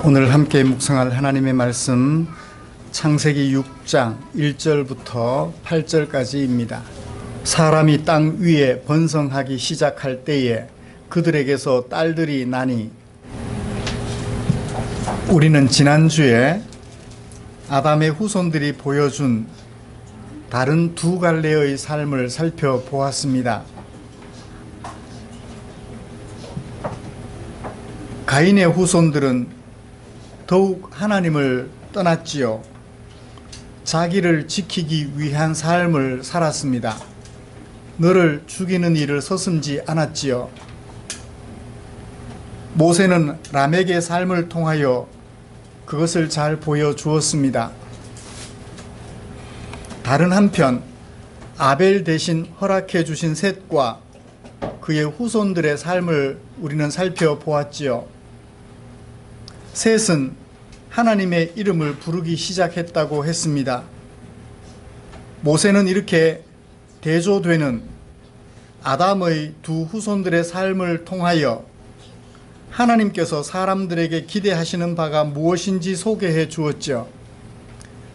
오늘 함께 묵상할 하나님의 말씀 창세기 6장 1절부터 8절까지입니다. 사람이 땅 위에 번성하기 시작할 때에 그들에게서 딸들이 나니, 우리는 지난주에 아담의 후손들이 보여준 다른 두 갈래의 삶을 살펴보았습니다. 가인의 후손들은 더욱 하나님을 떠났지요. 자기를 지키기 위한 삶을 살았습니다. 너를 죽이는 일을 서슴지 않았지요. 모세는 라멕의 삶을 통하여 그것을 잘 보여주었습니다. 다른 한편 아벨 대신 허락해 주신 셋과 그의 후손들의 삶을 우리는 살펴보았지요. 셋은 하나님의 이름을 부르기 시작했다고 했습니다. 모세는 이렇게 대조되는 아담의 두 후손들의 삶을 통하여 하나님께서 사람들에게 기대하시는 바가 무엇인지 소개해 주었죠.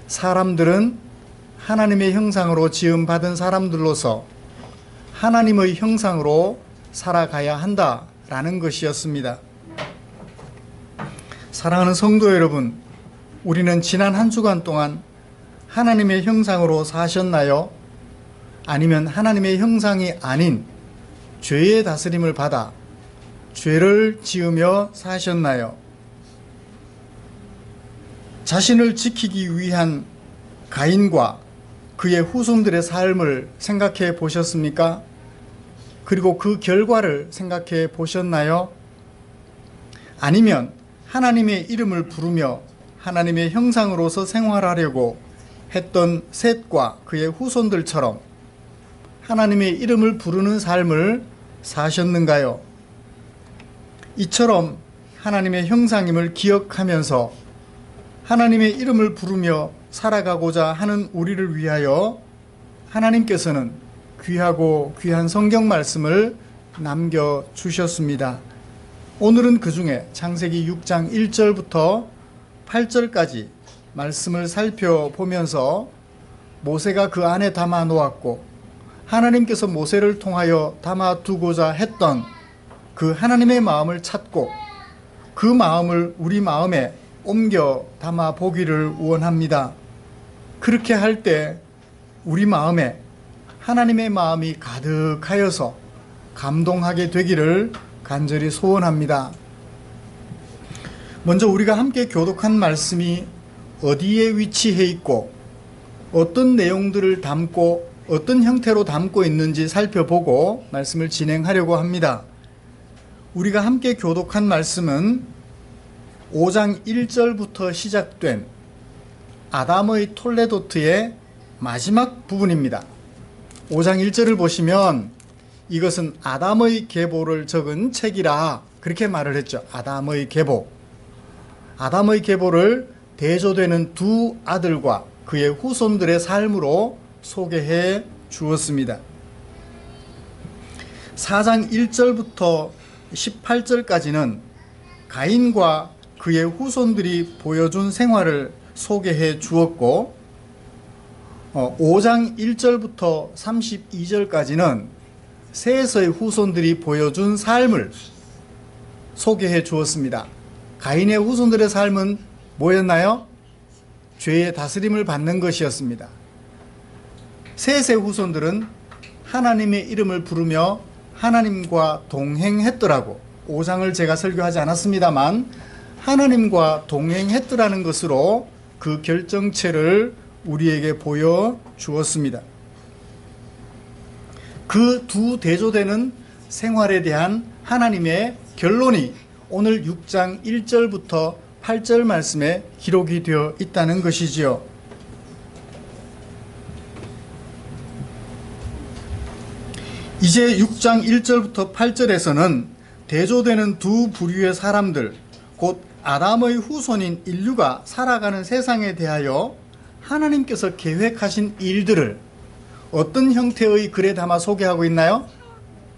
사람들은 하나님의 형상으로 지음받은 사람들로서 하나님의 형상으로 살아가야 한다라는 것이었습니다. 사랑하는 성도 여러분, 우리는 지난 한 주간 동안 하나님의 형상으로 사셨나요? 아니면 하나님의 형상이 아닌 죄의 다스림을 받아 죄를 지으며 사셨나요? 자신을 지키기 위한 가인과 그의 후손들의 삶을 생각해 보셨습니까? 그리고 그 결과를 생각해 보셨나요? 아니면 하나님의 이름을 부르며 하나님의 형상으로서 생활하려고 했던 셋과 그의 후손들처럼 하나님의 이름을 부르는 삶을 사셨는가요? 이처럼 하나님의 형상임을 기억하면서 하나님의 이름을 부르며 살아가고자 하는 우리를 위하여 하나님께서는 귀하고 귀한 성경 말씀을 남겨주셨습니다. 오늘은 그 중에 창세기 6장 1절부터 8절까지 말씀을 살펴보면서 모세가 그 안에 담아 놓았고 하나님께서 모세를 통하여 담아 두고자 했던 그 하나님의 마음을 찾고 그 마음을 우리 마음에 옮겨 담아 보기를 원합니다. 그렇게 할 때 우리 마음에 하나님의 마음이 가득하여서 감동하게 되기를 간절히 소원합니다. 먼저 우리가 함께 교독한 말씀이 어디에 위치해 있고 어떤 내용들을 담고 어떤 형태로 담고 있는지 살펴보고 말씀을 진행하려고 합니다. 우리가 함께 교독한 말씀은 5장 1절부터 시작된 아담의 톨레도트의 마지막 부분입니다. 5장 1절을 보시면 이것은 아담의 계보를 적은 책이라 그렇게 말을 했죠. 아담의 계보. 아담의 계보를 대조되는 두 아들과 그의 후손들의 삶으로 소개해 주었습니다. 4장 1절부터 18절까지는 가인과 그의 후손들이 보여준 생활을 소개해 주었고 5장 1절부터 32절까지는 셋의 후손들이 보여준 삶을 소개해 주었습니다. 가인의 후손들의 삶은 뭐였나요? 죄의 다스림을 받는 것이었습니다. 셋의 후손들은 하나님의 이름을 부르며 하나님과 동행했더라고. 5장을 제가 설교하지 않았습니다만 하나님과 동행했더라는 것으로 그 결정체를 우리에게 보여주었습니다. 그 두 대조되는 생활에 대한 하나님의 결론이 오늘 6장 1절부터 8절 말씀에 기록이 되어 있다는 것이지요. 이제 6장 1절부터 8절에서는 대조되는 두 부류의 사람들, 곧 아담의 후손인 인류가 살아가는 세상에 대하여 하나님께서 계획하신 일들을 어떤 형태의 글에 담아 소개하고 있나요?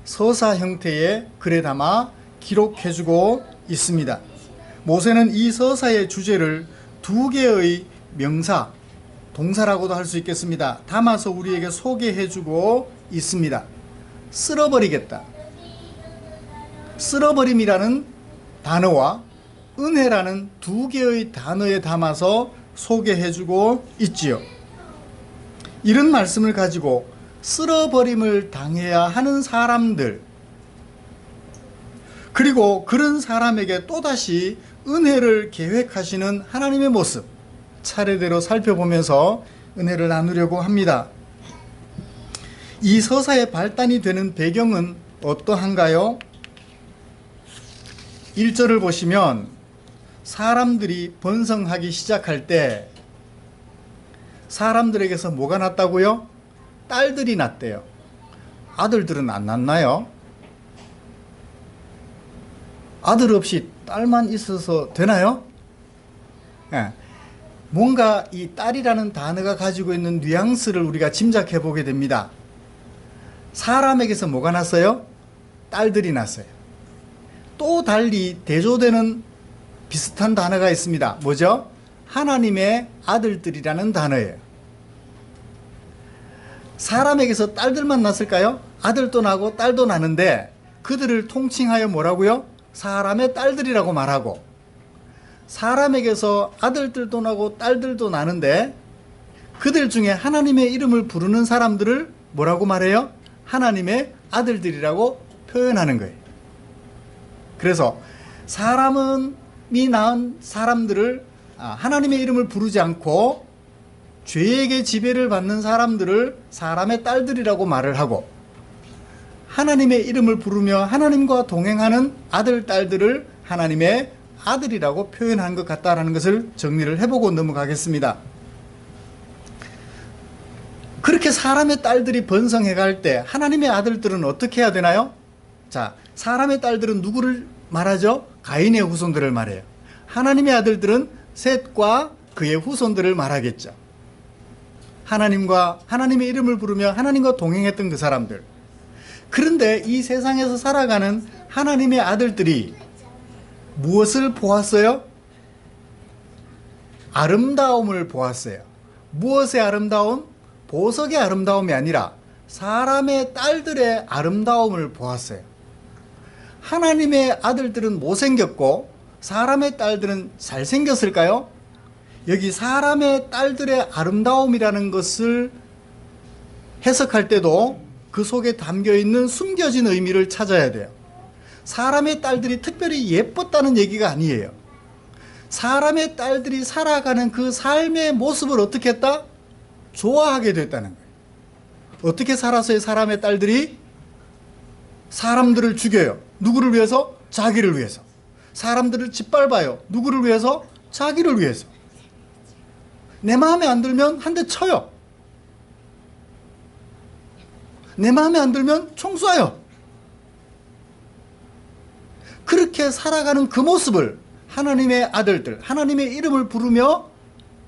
서사 형태의 글에 담아 기록해주고 있습니다. 모세는 이 서사의 주제를 두 개의 명사, 동사라고도 할 수 있겠습니다. 담아서 우리에게 소개해주고 있습니다. 쓸어버리겠다. 쓸어버림이라는 단어와 은혜라는 두 개의 단어에 담아서 소개해주고 있지요. 이런 말씀을 가지고 쓸어버림을 당해야 하는 사람들, 그리고 그런 사람에게 또다시 은혜를 계획하시는 하나님의 모습, 차례대로 살펴보면서 은혜를 나누려고 합니다. 이 서사의 발단이 되는 배경은 어떠한가요? 1절을 보시면 사람들이 번성하기 시작할 때 사람들에게서 뭐가 났다고요? 딸들이 났대요. 아들들은 안 났나요? 아들 없이 딸만 있어서 되나요? 예. 뭔가 이 딸이라는 단어가 가지고 있는 뉘앙스를 우리가 짐작해 보게 됩니다. 사람에게서 뭐가 났어요? 딸들이 났어요. 또 달리 대조되는 비슷한 단어가 있습니다. 뭐죠? 하나님의 아들들이라는 단어예요. 사람에게서 딸들만 났을까요? 아들도 나고 딸도 나는데 그들을 통칭하여 뭐라고요? 사람의 딸들이라고 말하고, 사람에게서 아들들도 나고 딸들도 나는데 그들 중에 하나님의 이름을 부르는 사람들을 뭐라고 말해요? 하나님의 아들들이라고 표현하는 거예요. 그래서 사람이 낳은 사람들을 하나님의 이름을 부르지 않고 죄에게 지배를 받는 사람들을 사람의 딸들이라고 말을 하고, 하나님의 이름을 부르며 하나님과 동행하는 아들, 딸들을 하나님의 아들이라고 표현한 것 같다라는 것을 정리를 해보고 넘어가겠습니다. 그렇게 사람의 딸들이 번성해 갈 때 하나님의 아들들은 어떻게 해야 되나요? 자, 사람의 딸들은 누구를 말하죠? 가인의 후손들을 말해요. 하나님의 아들들은 셋과 그의 후손들을 말하겠죠. 하나님의 이름을 부르며 하나님과 동행했던 그 사람들. 그런데 이 세상에서 살아가는 하나님의 아들들이 무엇을 보았어요? 아름다움을 보았어요. 무엇의 아름다움? 보석의 아름다움이 아니라 사람의 딸들의 아름다움을 보았어요. 하나님의 아들들은 못생겼고 사람의 딸들은 잘생겼을까요? 여기 사람의 딸들의 아름다움이라는 것을 해석할 때도 그 속에 담겨있는 숨겨진 의미를 찾아야 돼요. 사람의 딸들이 특별히 예뻤다는 얘기가 아니에요. 사람의 딸들이 살아가는 그 삶의 모습을 어떻게 했다? 좋아하게 됐다는 거예요. 어떻게 살았어요? 사람의 딸들이 사람들을 죽여요. 누구를 위해서? 자기를 위해서. 사람들을 짓밟아요. 누구를 위해서? 자기를 위해서. 내 마음에 안 들면 한 대 쳐요. 내 마음에 안 들면 총 쏴요. 그렇게 살아가는 그 모습을 하나님의 아들들, 하나님의 이름을 부르며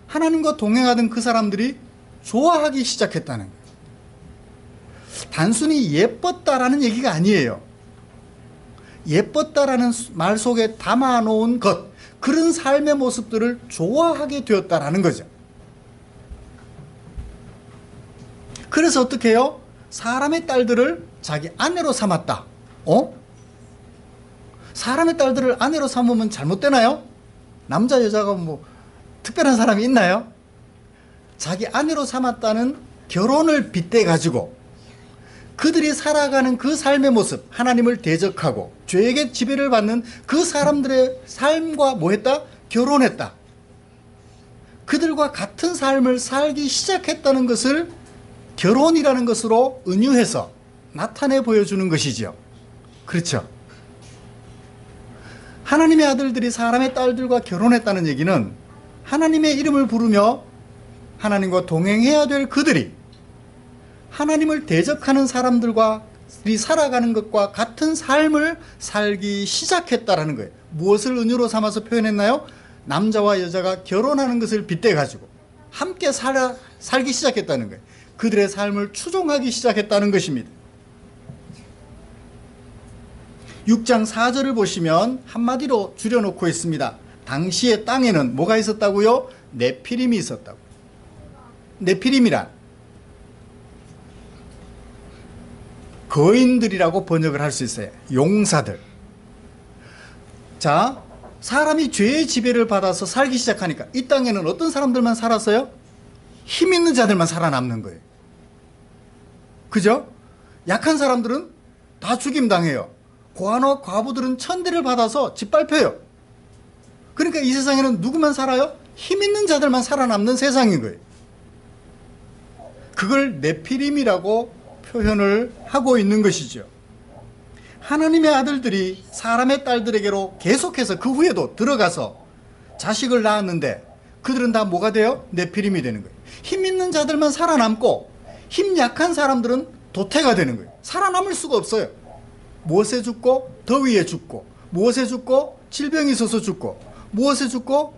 하나님과 동행하던 그 사람들이 좋아하기 시작했다는 거예요. 단순히 예뻤다라는 얘기가 아니에요. 예뻤다라는 말 속에 담아놓은 것, 그런 삶의 모습들을 좋아하게 되었다라는 거죠. 그래서 어떻게 해요? 사람의 딸들을 자기 아내로 삼았다. 사람의 딸들을 아내로 삼으면 잘못되나요? 남자 여자가 뭐 특별한 사람이 있나요? 자기 아내로 삼았다는 결혼을 빗대 가지고 그들이 살아가는 그 삶의 모습, 하나님을 대적하고 죄에게 지배를 받는 그 사람들의 삶과 뭐 했다? 결혼했다. 그들과 같은 삶을 살기 시작했다는 것을 결혼이라는 것으로 은유해서 나타내 보여주는 것이지요. 그렇죠? 하나님의 아들들이 사람의 딸들과 결혼했다는 얘기는 하나님의 이름을 부르며 하나님과 동행해야 될 그들이 하나님을 대적하는 사람들과 살아가는 것과 같은 삶을 살기 시작했다라는 거예요. 무엇을 은유로 삼아서 표현했나요? 남자와 여자가 결혼하는 것을 빗대가지고 함께 살기 시작했다는 거예요. 그들의 삶을 추종하기 시작했다는 것입니다. 6장 4절을 보시면 한마디로 줄여놓고 있습니다. 당시의 땅에는 뭐가 있었다고요? 네피림이 있었다고. 네피림이란 거인들이라고 번역을 할 수 있어요. 용사들. 자, 사람이 죄의 지배를 받아서 살기 시작하니까 이 땅에는 어떤 사람들만 살았어요? 힘 있는 자들만 살아남는 거예요. 그죠? 약한 사람들은 다 죽임당해요. 고아와 과부들은 천대를 받아서 짓밟혀요. 그러니까 이 세상에는 누구만 살아요? 힘 있는 자들만 살아남는 세상인 거예요. 그걸 네피림이라고 표현을 하고 있는 것이죠. 하나님의 아들들이 사람의 딸들에게로 계속해서 그 후에도 들어가서 자식을 낳았는데 그들은 다 뭐가 돼요? 네피림이 되는 거예요. 힘 있는 자들만 살아남고 힘 약한 사람들은 도태가 되는 거예요. 살아남을 수가 없어요. 무엇에 죽고 더위에 죽고, 무엇에 죽고 질병이 있어서 죽고, 무엇에 죽고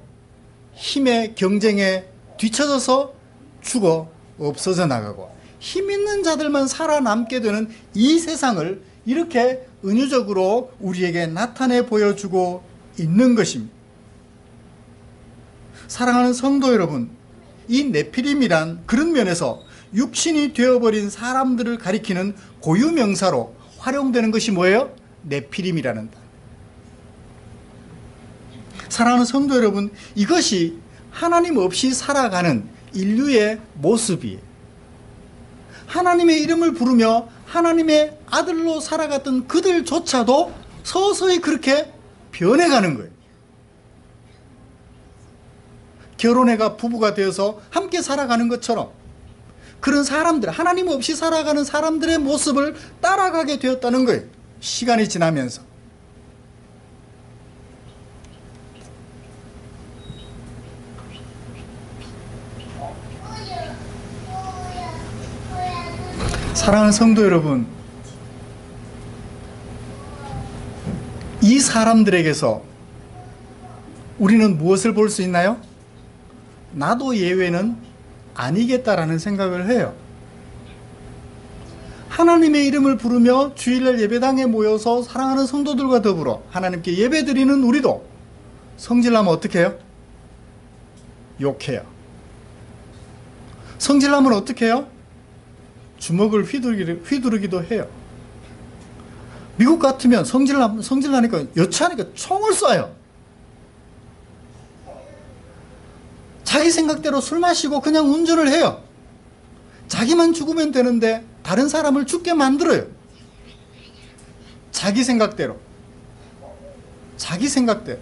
힘의 경쟁에 뒤처져서 죽어 없어져 나가고, 힘 있는 자들만 살아남게 되는 이 세상을 이렇게 은유적으로 우리에게 나타내 보여주고 있는 것입니다. 사랑하는 성도 여러분, 이 네피림이란 그런 면에서 육신이 되어버린 사람들을 가리키는 고유명사로 활용되는 것이 뭐예요? 네피림이라는 단. 사랑하는 성도 여러분, 이것이 하나님 없이 살아가는 인류의 모습이에요. 하나님의 이름을 부르며 하나님의 아들로 살아갔던 그들조차도 서서히 그렇게 변해가는 거예요. 결혼해가 부부가 되어서 함께 살아가는 것처럼 그런 사람들, 하나님 없이 살아가는 사람들의 모습을 따라가게 되었다는 거예요. 시간이 지나면서. 사랑하는 성도 여러분, 이 사람들에게서 우리는 무엇을 볼 수 있나요? 나도 예외는 아니겠다라는 생각을 해요. 하나님의 이름을 부르며 주일날 예배당에 모여서 사랑하는 성도들과 더불어 하나님께 예배드리는 우리도 성질나면 어떻게 해요? 욕해요. 성질나면 어떻게 해요? 주먹을 휘두르기도 해요. 미국 같으면 성질나니까 여차하니까 총을 쏴요. 자기 생각대로 술 마시고 그냥 운전을 해요. 자기만 죽으면 되는데 다른 사람을 죽게 만들어요. 자기 생각대로. 자기 생각대로.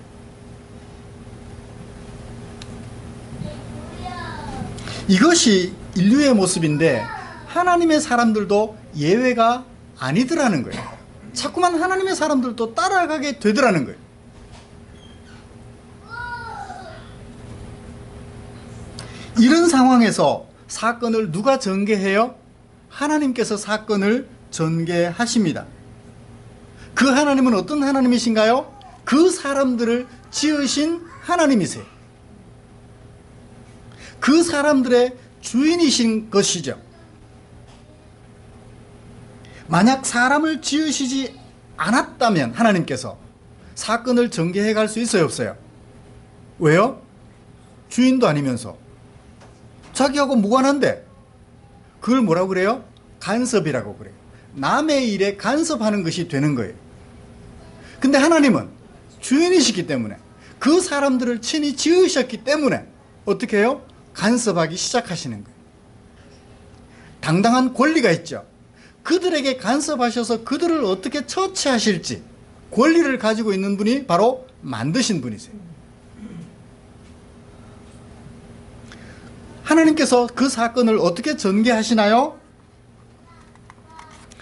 이것이 인류의 모습인데 하나님의 사람들도 예외가 아니더라는 거예요. 자꾸만 하나님의 사람들도 따라가게 되더라는 거예요. 이런 상황에서 사건을 누가 전개해요? 하나님께서 사건을 전개하십니다. 그 하나님은 어떤 하나님이신가요? 그 사람들을 지으신 하나님이세요. 그 사람들의 주인이신 것이죠. 만약 사람을 지으시지 않았다면 하나님께서 사건을 전개해 갈 수 있어요, 없어요? 왜요? 주인도 아니면서. 자기하고 무관한데 그걸 뭐라고 그래요? 간섭이라고 그래요. 남의 일에 간섭하는 것이 되는 거예요. 근데 하나님은 주인이시기 때문에 그 사람들을 친히 지으셨기 때문에 어떻게 해요? 간섭하기 시작하시는 거예요. 당당한 권리가 있죠. 그들에게 간섭하셔서 그들을 어떻게 처치하실지 권리를 가지고 있는 분이 바로 만드신 분이세요. 하나님께서 그 사건을 어떻게 전개하시나요?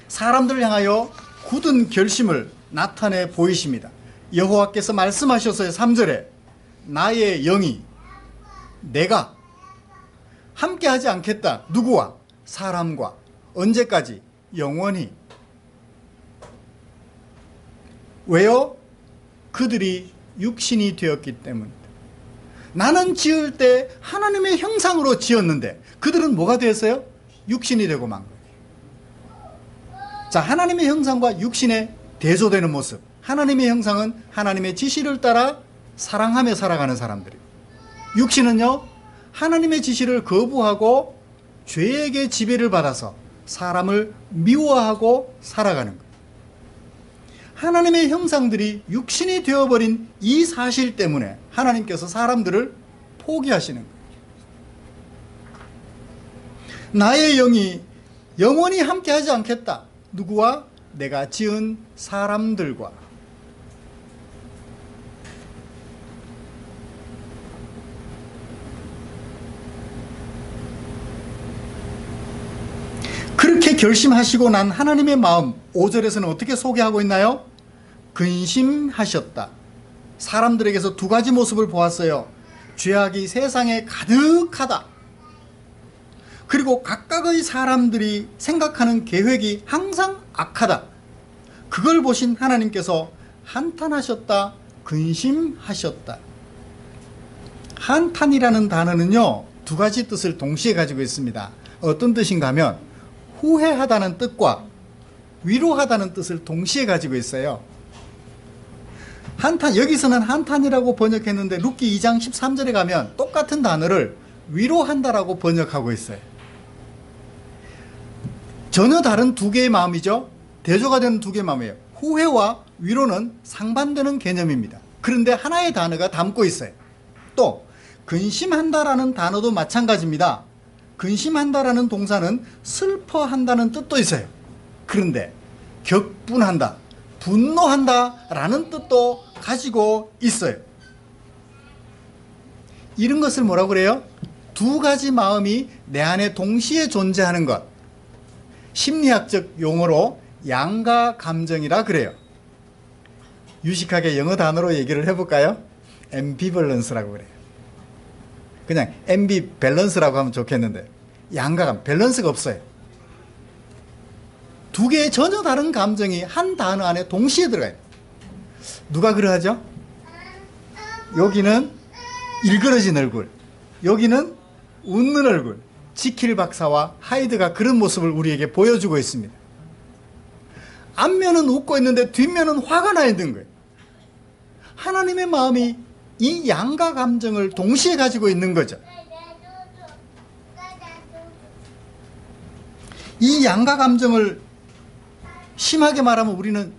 사람들을 향하여 굳은 결심을 나타내 보이십니다. 여호와께서 말씀하셨어요. 3절에 나의 영이 내가 함께하지 않겠다. 누구와? 사람과. 언제까지? 영원히. 왜요? 그들이 육신이 되었기 때문입니다. 나는 지을 때 하나님의 형상으로 지었는데 그들은 뭐가 되었어요? 육신이 되고 만 거예요. 자, 하나님의 형상과 육신의 대조되는 모습. 하나님의 형상은 하나님의 지시를 따라 사랑하며 살아가는 사람들이고, 육신은요, 하나님의 지시를 거부하고 죄에게 지배를 받아서 사람을 미워하고 살아가는 거예요. 하나님의 형상들이 육신이 되어버린 이 사실 때문에 하나님께서 사람들을 포기하시는 거예요. 나의 영이 영원히 함께하지 않겠다. 누구와? 내가 지은 사람들과. 그렇게 결심하시고 난 하나님의 마음, 5절에서는 어떻게 소개하고 있나요? 근심하셨다. 사람들에게서 두 가지 모습을 보았어요. 죄악이 세상에 가득하다. 그리고 각각의 사람들이 생각하는 계획이 항상 악하다. 그걸 보신 하나님께서 한탄하셨다, 근심하셨다. 한탄이라는 단어는요, 두 가지 뜻을 동시에 가지고 있습니다. 어떤 뜻인가 하면 후회하다는 뜻과 위로하다는 뜻을 동시에 가지고 있어요. 한탄, 여기서는 한탄이라고 번역했는데 룻기 2장 13절에 가면 똑같은 단어를 위로한다라고 번역하고 있어요. 전혀 다른 두 개의 마음이죠. 대조가 되는 두 개의 마음이에요. 후회와 위로는 상반되는 개념입니다. 그런데 하나의 단어가 담고 있어요. 또 근심한다라는 단어도 마찬가지입니다. 근심한다라는 동사는 슬퍼한다는 뜻도 있어요. 그런데 격분한다, 분노한다라는 뜻도 가지고 있어요. 이런 것을 뭐라고 그래요? 두 가지 마음이 내 안에 동시에 존재하는 것. 심리학적 용어로 양가 감정이라 그래요. 유식하게 영어 단어로 얘기를 해볼까요? 앰비벌런스라고 그래요. 그냥 앰비밸런스라고 하면 좋겠는데, 양가감, 밸런스가 없어요. 두 개의 전혀 다른 감정이 한 단어 안에 동시에 들어가요. 누가 그러하죠? 여기는 일그러진 얼굴, 여기는 웃는 얼굴. 지킬 박사와 하이드가 그런 모습을 우리에게 보여주고 있습니다. 앞면은 웃고 있는데 뒷면은 화가 나 있는 거예요. 하나님의 마음이 이 양가 감정을 동시에 가지고 있는 거죠. 이 양가 감정을 심하게 말하면 우리는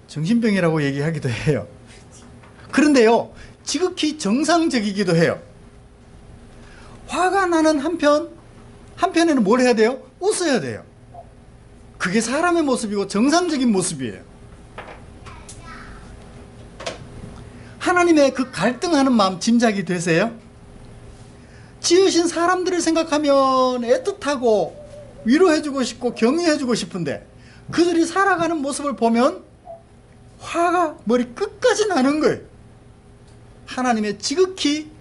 정신병이라고 얘기하기도 해요. 그런데요, 지극히 정상적이기도 해요. 화가 나는 한편에는 뭘 해야 돼요? 웃어야 돼요. 그게 사람의 모습이고 정상적인 모습이에요. 하나님의 그 갈등하는 마음 짐작이 되세요? 지으신 사람들을 생각하면 애틋하고 위로해주고 싶고 격려해주고 싶은데 그들이 살아가는 모습을 보면 화가 머리 끝까지 나는 거예요. 하나님의 지극히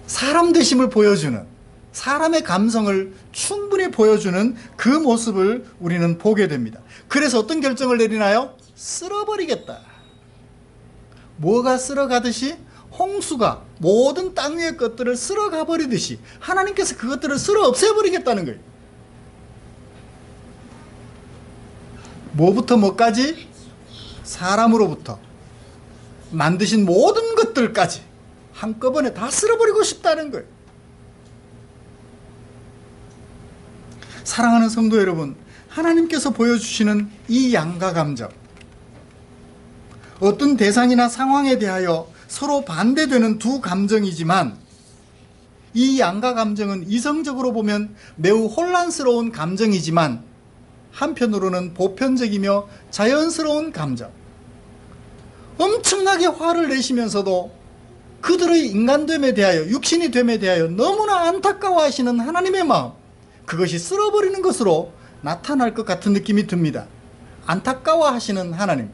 사람 되심을 보여주는, 사람의 감성을 충분히 보여주는 그 모습을 우리는 보게 됩니다. 그래서 어떤 결정을 내리나요? 쓸어버리겠다. 뭐가 쓸어가듯이? 홍수가 모든 땅 위의 것들을 쓸어가 버리듯이 하나님께서 그것들을 쓸어 없애버리겠다는 거예요. 뭐부터 뭐까지? 사람으로부터 만드신 모든 것들까지 한꺼번에 다 쓸어버리고 싶다는 거예요. 사랑하는 성도 여러분, 하나님께서 보여주시는 이 양가 감정, 어떤 대상이나 상황에 대하여 서로 반대되는 두 감정이지만 이 양가 감정은 이성적으로 보면 매우 혼란스러운 감정이지만 한편으로는 보편적이며 자연스러운 감정, 엄청나게 화를 내시면서도 그들의 인간됨에 대하여, 육신이 됨에 대하여 너무나 안타까워하시는 하나님의 마음, 그것이 쓸어버리는 것으로 나타날 것 같은 느낌이 듭니다. 안타까워하시는 하나님,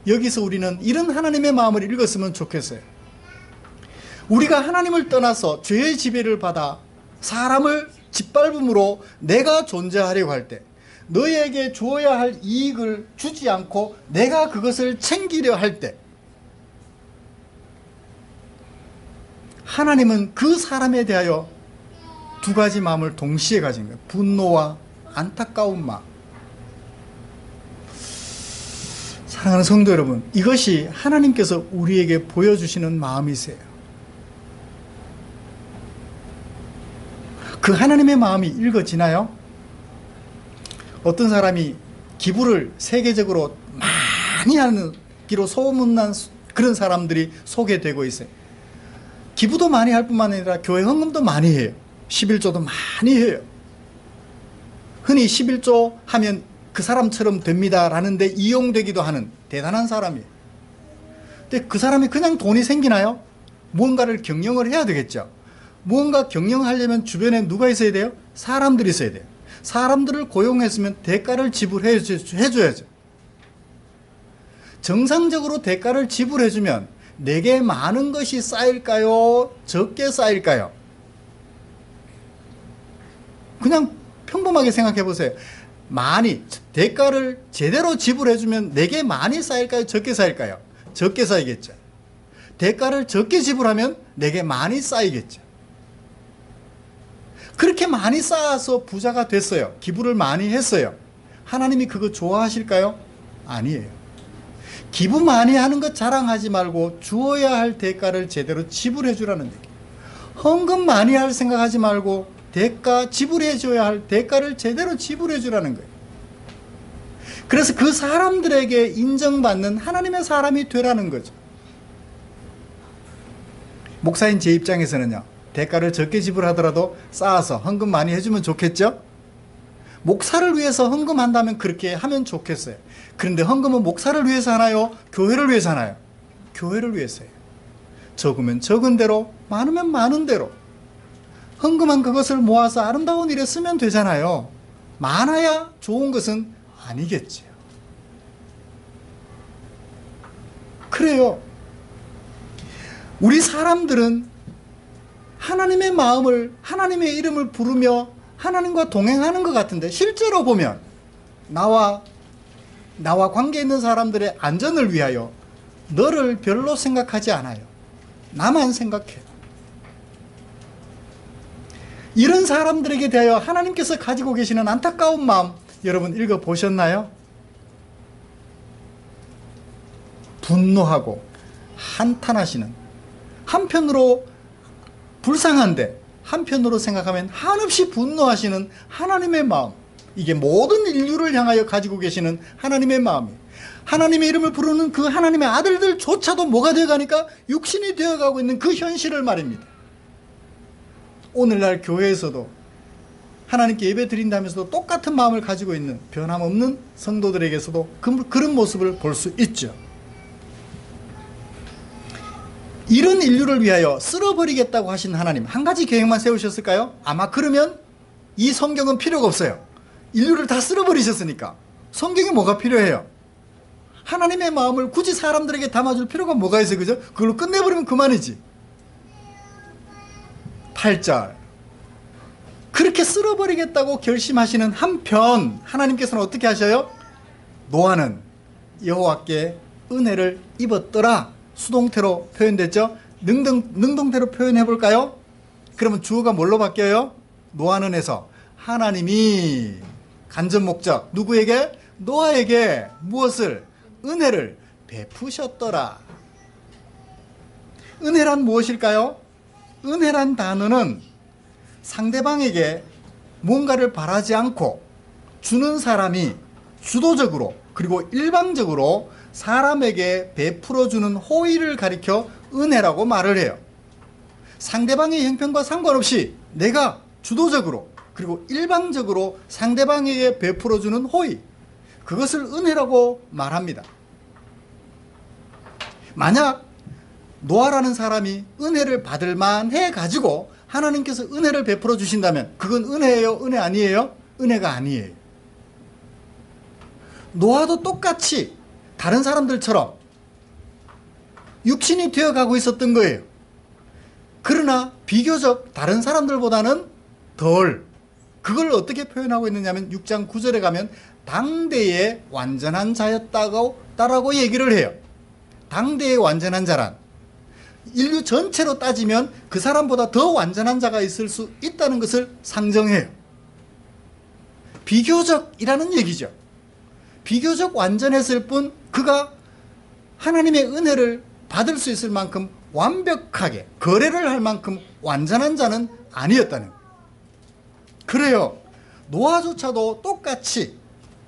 여기서 우리는 이런 하나님의 마음을 읽었으면 좋겠어요. 우리가 하나님을 떠나서 죄의 지배를 받아 사람을 짓밟음으로 내가 존재하려고 할 때, 너에게 주어야 할 이익을 주지 않고 내가 그것을 챙기려 할 때, 하나님은 그 사람에 대하여 두 가지 마음을 동시에 가진 거예요. 분노와 안타까운 마음. 사랑하는 성도 여러분, 이것이 하나님께서 우리에게 보여주시는 마음이세요. 그 하나님의 마음이 읽어지나요? 어떤 사람이 기부를 세계적으로 많이 하는 기로 소문난 그런 사람들이 소개되고 있어요. 기부도 많이 할 뿐만 아니라 교회 헌금도 많이 해요. 11조도 많이 해요. 흔히 11조 하면 그 사람처럼 됩니다 라는 데 이용되기도 하는 대단한 사람이에요. 근데 그 사람이 그냥 돈이 생기나요? 무언가를 경영을 해야 되겠죠. 무언가 경영하려면 주변에 누가 있어야 돼요? 사람들이 있어야 돼요. 사람들을 고용했으면 대가를 지불해줘야죠. 정상적으로 대가를 지불해주면 내게 많은 것이 쌓일까요? 적게 쌓일까요? 그냥 평범하게 생각해 보세요. 많이, 대가를 제대로 지불해주면 내게 많이 쌓일까요? 적게 쌓일까요? 적게 쌓이겠죠. 대가를 적게 지불하면 내게 많이 쌓이겠죠. 그렇게 많이 쌓아서 부자가 됐어요. 기부를 많이 했어요. 하나님이 그거 좋아하실까요? 아니에요. 기부 많이 하는 것 자랑하지 말고 주어야 할 대가를 제대로 지불해 주라는 얘기예요. 헌금 많이 할 생각하지 말고 대가 지불해 줘야 할 대가를 제대로 지불해 주라는 거예요. 그래서 그 사람들에게 인정받는 하나님의 사람이 되라는 거죠. 목사인 제 입장에서는요, 대가를 적게 지불하더라도 쌓아서 헌금 많이 해주면 좋겠죠? 목사를 위해서 헌금한다면 그렇게 하면 좋겠어요. 그런데 헌금은 목사를 위해서 하나요? 교회를 위해서 하나요? 교회를 위해서요. 적으면 적은 대로, 많으면 많은 대로. 헌금한 그것을 모아서 아름다운 일에 쓰면 되잖아요. 많아야 좋은 것은 아니겠지요. 그래요. 우리 사람들은 하나님의 마음을, 하나님의 이름을 부르며 하나님과 동행하는 것 같은데 실제로 보면 나와 관계 있는 사람들의 안전을 위하여 너를 별로 생각하지 않아요. 나만 생각해요. 이런 사람들에게 대하여 하나님께서 가지고 계시는 안타까운 마음 여러분 읽어보셨나요? 분노하고 한탄하시는, 한편으로 불쌍한데 한편으로 생각하면 한없이 분노하시는 하나님의 마음, 이게 모든 인류를 향하여 가지고 계시는 하나님의 마음이에요. 하나님의 이름을 부르는 그 하나님의 아들들조차도 뭐가 되어가니까 육신이 되어가고 있는 그 현실을 말입니다. 오늘날 교회에서도 하나님께 예배 드린다면서도 똑같은 마음을 가지고 있는 변함없는 성도들에게서도 그런 모습을 볼 수 있죠. 이런 인류를 위하여 쓸어버리겠다고 하신 하나님, 한 가지 계획만 세우셨을까요? 아마 그러면 이 성경은 필요가 없어요. 인류를 다 쓸어버리셨으니까 성경이 뭐가 필요해요? 하나님의 마음을 굳이 사람들에게 담아줄 필요가 뭐가 있어요? 그죠? 그걸로 끝내버리면 그만이지. 8절, 그렇게 쓸어버리겠다고 결심하시는 한편 하나님께서는 어떻게 하셔요? 노아는 여호와께 은혜를 입었더라. 수동태로 표현됐죠? 능동태로 표현해 볼까요? 그러면 주어가 뭘로 바뀌어요? 노아는에서 하나님이 간접 목적, 누구에게? 노아에게 무엇을? 은혜를 베푸셨더라. 은혜란 무엇일까요? 은혜란 단어는 상대방에게 뭔가를 바라지 않고 주는 사람이 주도적으로 그리고 일방적으로 사람에게 베풀어주는 호의를 가리켜 은혜라고 말을 해요. 상대방의 형편과 상관없이 내가 주도적으로 그리고 일방적으로 상대방에게 베풀어주는 호의, 그것을 은혜라고 말합니다. 만약 노아라는 사람이 은혜를 받을 만해 가지고 하나님께서 은혜를 베풀어 주신다면 그건 은혜예요? 은혜 아니에요? 은혜가 아니에요. 노아도 똑같이 다른 사람들처럼 육신이 되어가고 있었던 거예요. 그러나 비교적 다른 사람들보다는 덜, 그걸 어떻게 표현하고 있느냐면 6장 9절에 가면 당대의 완전한 자였다고 얘기를 해요. 당대의 완전한 자란, 인류 전체로 따지면 그 사람보다 더 완전한 자가 있을 수 있다는 것을 상정해요. 비교적이라는 얘기죠. 비교적 완전했을 뿐 그가 하나님의 은혜를 받을 수 있을 만큼 완벽하게 거래를 할 만큼 완전한 자는 아니었다는 거예요. 그래요. 노아조차도 똑같이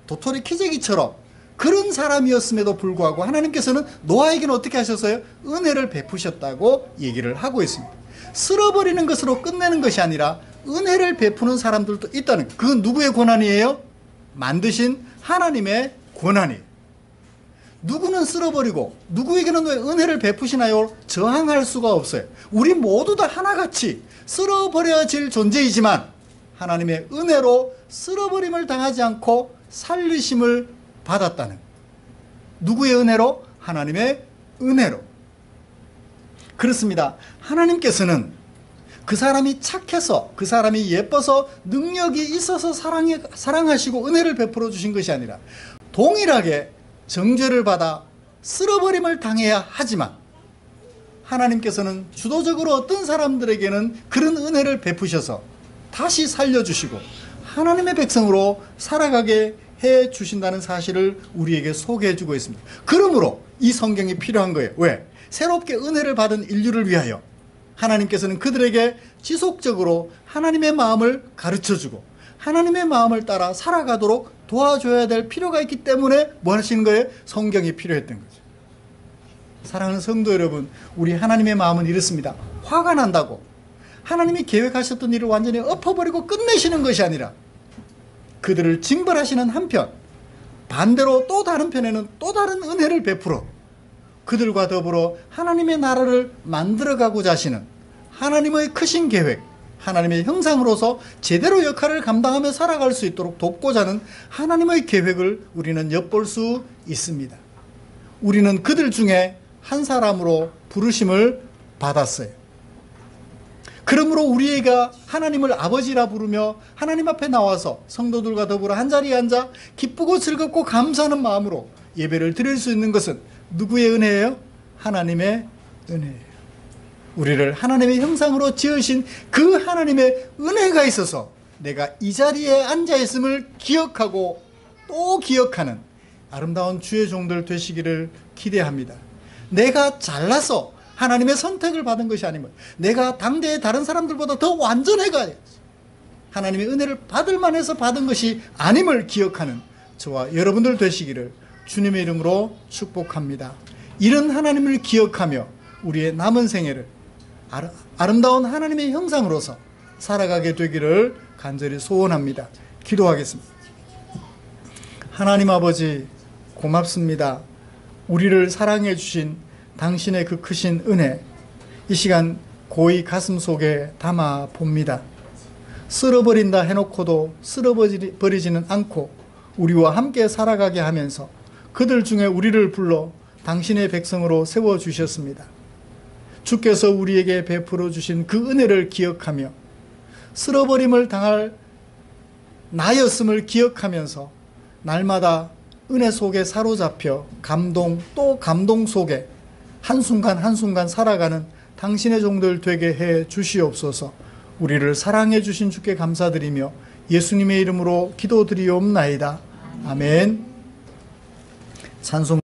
도토리 키재기처럼 그런 사람이었음에도 불구하고 하나님께서는 노아에게는 어떻게 하셨어요? 은혜를 베푸셨다고 얘기를 하고 있습니다. 쓸어버리는 것으로 끝내는 것이 아니라 은혜를 베푸는 사람들도 있다는 거예요. 그건 누구의 권한이에요? 만드신 하나님의 권한이에요. 누구는 쓸어버리고 누구에게는 왜 은혜를 베푸시나요? 저항할 수가 없어요. 우리 모두 다 하나같이 쓸어버려질 존재이지만 하나님의 은혜로 쓸어버림을 당하지 않고 살리심을 받았다는 거예요. 누구의 은혜로? 하나님의 은혜로. 그렇습니다. 하나님께서는 그 사람이 착해서, 그 사람이 예뻐서, 능력이 있어서 사랑하시고 은혜를 베풀어 주신 것이 아니라 동일하게 정죄를 받아 쓸어버림을 당해야 하지만 하나님께서는 주도적으로 어떤 사람들에게는 그런 은혜를 베푸셔서 다시 살려주시고 하나님의 백성으로 살아가게 해 주신다는 사실을 우리에게 소개해 주고 있습니다. 그러므로 이 성경이 필요한 거예요. 왜? 새롭게 은혜를 받은 인류를 위하여 하나님께서는 그들에게 지속적으로 하나님의 마음을 가르쳐주고 하나님의 마음을 따라 살아가도록 도와줘야 될 필요가 있기 때문에 뭐 하시는 거예요? 성경이 필요했던 거죠. 사랑하는 성도 여러분, 우리 하나님의 마음은 이렇습니다. 화가 난다고 하나님이 계획하셨던 일을 완전히 엎어버리고 끝내시는 것이 아니라 그들을 징벌하시는 한편, 반대로 또 다른 편에는 또 다른 은혜를 베풀어 그들과 더불어 하나님의 나라를 만들어가고자 하시는 하나님의 크신 계획, 하나님의 형상으로서 제대로 역할을 감당하며 살아갈 수 있도록 돕고자 하는 하나님의 계획을 우리는 엿볼 수 있습니다. 우리는 그들 중에 한 사람으로 부르심을 받았어요. 그러므로 우리가 하나님을 아버지라 부르며 하나님 앞에 나와서 성도들과 더불어 한자리에 앉아 기쁘고 즐겁고 감사하는 마음으로 예배를 드릴 수 있는 것은 누구의 은혜예요? 하나님의 은혜예요. 우리를 하나님의 형상으로 지으신 그 하나님의 은혜가 있어서 내가 이 자리에 앉아 있음을 기억하고 또 기억하는 아름다운 주의 종들 되시기를 기대합니다. 내가 잘나서 하나님의 선택을 받은 것이 아니면 내가 당대의 다른 사람들보다 더 완전해가야지 하나님의 은혜를 받을 만해서 받은 것이 아님을 기억하는 저와 여러분들 되시기를 주님의 이름으로 축복합니다. 이런 하나님을 기억하며 우리의 남은 생애를 아름다운 하나님의 형상으로서 살아가게 되기를 간절히 소원합니다. 기도하겠습니다. 하나님 아버지 고맙습니다. 우리를 사랑해 주신 당신의 그 크신 은혜, 이 시간 고이 가슴 속에 담아 봅니다. 쓸어버린다 해놓고도 쓸어버리지는 않고 우리와 함께 살아가게 하면서 그들 중에 우리를 불러 당신의 백성으로 세워주셨습니다. 주께서 우리에게 베풀어 주신 그 은혜를 기억하며 쓸어버림을 당할 나였음을 기억하면서 날마다 은혜 속에 사로잡혀 감동 또 감동 속에 한순간 한순간 살아가는 당신의 종들 되게 해 주시옵소서. 우리를 사랑해 주신 주께 감사드리며 예수님의 이름으로 기도드리옵나이다. 아멘. 찬송